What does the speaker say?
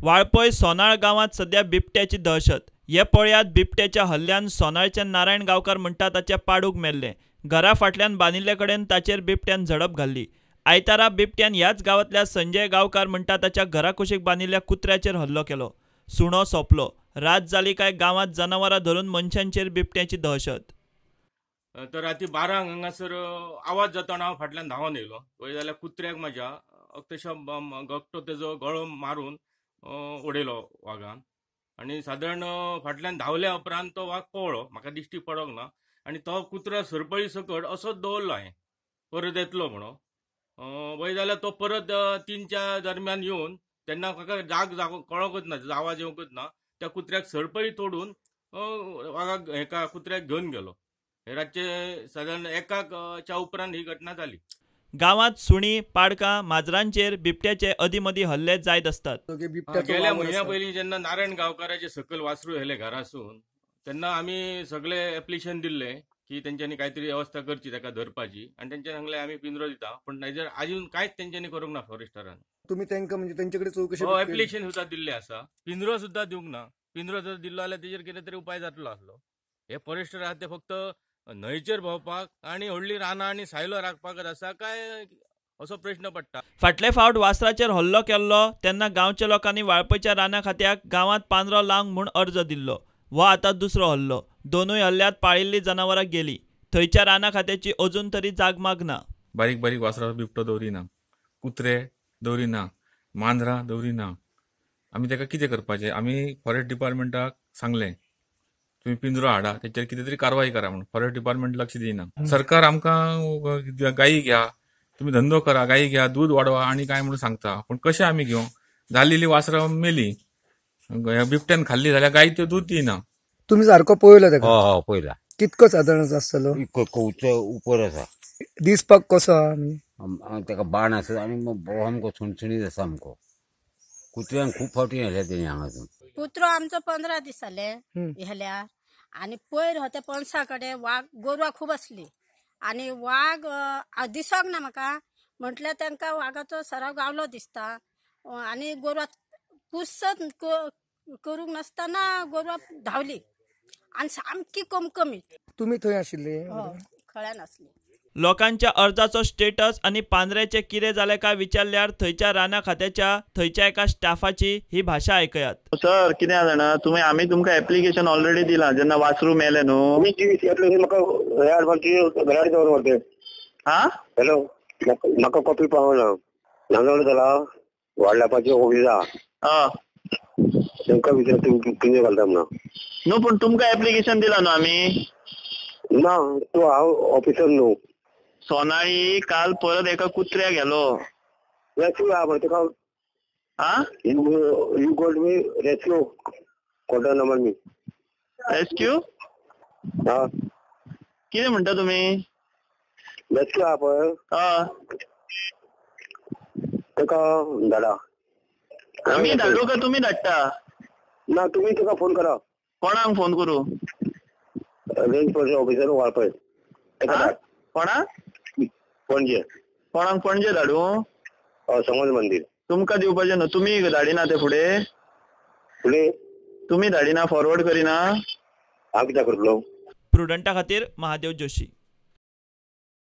वाळपय सोनाळ गावात सध्या बिबट्याची दहशत। हे पळयात बिबट्याच्या हल्ल्यान सोनाळचे नारायण गांवकार म्हणटा ताचे पाडूक मेल्ले। घरा फाटल्यान बांदिल्ले कडेन ताचेर बिबट्यान झडप घाल्ली। आयतारा बिबट्यान ह्याच गांवांतल्या संजय गांवकार म्हणटा ताच्या घरा कुशीक बांदिल्ल्या कुत्र्याचेर हल्लो केलो। सुणो सोंपलो। रात जाली काय गांवांत जनावरां धरून मनशांचेर बिबट्याची दहशत। तर राती 12 हांगासर आवाज जाताना हांव फाटल्यान धांवन येयलो। पळय जाल्यार कुत्र्याक म्हाज्या अक्षरशः गगटो तेजो गळो मारून उडयलो वागान। आणि साधारण फाटल्यान धांवल्या उपरांत तो वाघ पळलो, म्हाका दिश्टी पडोंक ना। आणि तो कुत्रो सरपळी सकट असोच दवरलो हांवें, परत येतलो म्हणून। वय जाल्यार तो परत 3च्या दरम्यान येवन तेन्ना म्हाका जाग कळोंकच ना, तेजो आवाज येवंकच ना। त्या कुत्र्याक सरपळी तोडून वाघाक हेका कुत्र्याक घेवन गेलो। हे रातचे साधारण 1च्या उपरांत ही घटना जाली। गावात सुणी, पाडकां, माजरांचेर बिबट्याचे अदीमदी हल्ले जायत असतात। गेल्या म्हयन्या पयलीं जेन्ना नारायण गांवकाराचे सकल वासरू येले घरासून, तेन्ना आमी सगळे एप्लिकेशन दिल्ले की तेंच्यांनी काहीतरी व्यवस्था करची ताका धरपाची। आणि तेंच्यांनी सांगले आमी पिंजरो दिता, पण हेजेर आजून कांयच तेंच्यांनी करूंक ना फॉरेस्टरान। तुम्ही त्यांका म्हणजे त्यांच्याकडे चौकशी एप्लिकेशन सुद्धा दिल्ले आसा, पिंजरो सुद्धा दिवंक ना। पिंजरो जर दिल्लो जाल्यार तेजेर कितें तरी उपाय जातलो आसलो। हे फॉरेस्टर आहा ते फक्त न्हंयचेर भोंवपाक आणि व्हडली रानां आणि सायलो राखपाकच आसा काय असो प्रश्न पडटा। फाटले फावट वासराचेर हल्लो केल्लो तेन्ना गांवच्या लोकांनी वाळपयच्या रानां खात्याक गांवांत पांजरो लावंक म्हूण अर्ज दिल्लो। हो आतां दुसरो हल्लो। दोनूय हल्ल्यांत पाळिल्लीं जनावरां गेलीं। थंयच्या रानां खात्याची अजून तरी जागमाग ना। बारीक बारीक वासरां बिबटो दवरिना, कुत्रे दवरिना, मांजरां दवरिना। आमी ताका कितें करपाचें? आमी फॉरेस्ट डिपार्टमेंटाक सांगलें तुम्ही पिंजरो हाडा, तेचेर कितें तरी कारवाई करा म्हणून। फॉरेस्ट डिपार्टमेंट लक्ष दिना। सरकार आमकां गायी घ्या, तुम्ही धंदो करा, गायी घ्या, दूध वाडवा आणि काय म्हणून सांगता, पण कशें आमी घेऊ? जाल्लेली वासरां मेली, बिबट्यान खाल्ली जाल्यार गायी त्यो दूध दिना। तुम्ही सारको पळयलो ताका? हो पळयला। कितको साधारण आसतलो? उपर आसा। दिसपाक कसो आहा? ताका बाण आसा आणि मग आमको सुणसुणीत आसा आमको। कुत्र्यांक खूप फावटी नेल्या तेणी हांगासून। कुत्रो आमचो 15 दीस जाले ह्याल्यार। आणि पयर होते पणसा कडेन वाघ गोरवां खूब असली आणि वाघ दिसोंक ना म्हाका, म्हटल्यार तांकां वाघाचो सराव गावलो दिसता। आणि गोरवां पुसत करूंक नासतना गोरवां धांवली आणि सामकी कमकमीत। तुम्ही थंय आशिल्ले? खळ्यान आसली। लोकांच्या अर्जाचो स्टेटस आणि पांद्र्याचे कितें जालें काय विचारल्यार थंयच्या रानां खात्याच्या थंयच्या एका स्टाफाची ही भाशा आयकयात। सर कितें जाणा तुम्ही, आमी तुमकां एप्लिकेशन ऑलरेडी दिला जेन्ना वासरू मेले न्हू। हा हॅलो, म्हाका कॉपी पावना, नांदोड जाला वाडलापाची ऑफिसा। तांकां विचार तुम्ही कितें घालता म्हणून। न्हू पण तुमकां एप्लिकेशन दिला न्हू आमी। ना तूं हांव ऑफिसर न्हू। सोनाळी काल परत एका कुत्र्याक गेलो। रेस्क्यू आहा पळय तुका। You got me rescue quarter number me. Rescue? कितें म्हणटा तुमी? रेस्क्यू आहा पळय ताका धाडा। आमी धाडू काय तुमी धाडटा? ना तुम्ही ताका फोन करा। कोणाक फोन करू? रेंज फोर्स ऑफिसर वाळपय ताका। कोणाक? पणजे। कोणाक पणजे धाडू? समज मंदिर। तुमकां दिवपाचें न्हू, तुमी धाडिना ते फुडें? तुमी धाडिना, फॉरवर्ड करिना? हांव कित्याक करतलो? प्रुडंटा खातीर महादेव जोशी।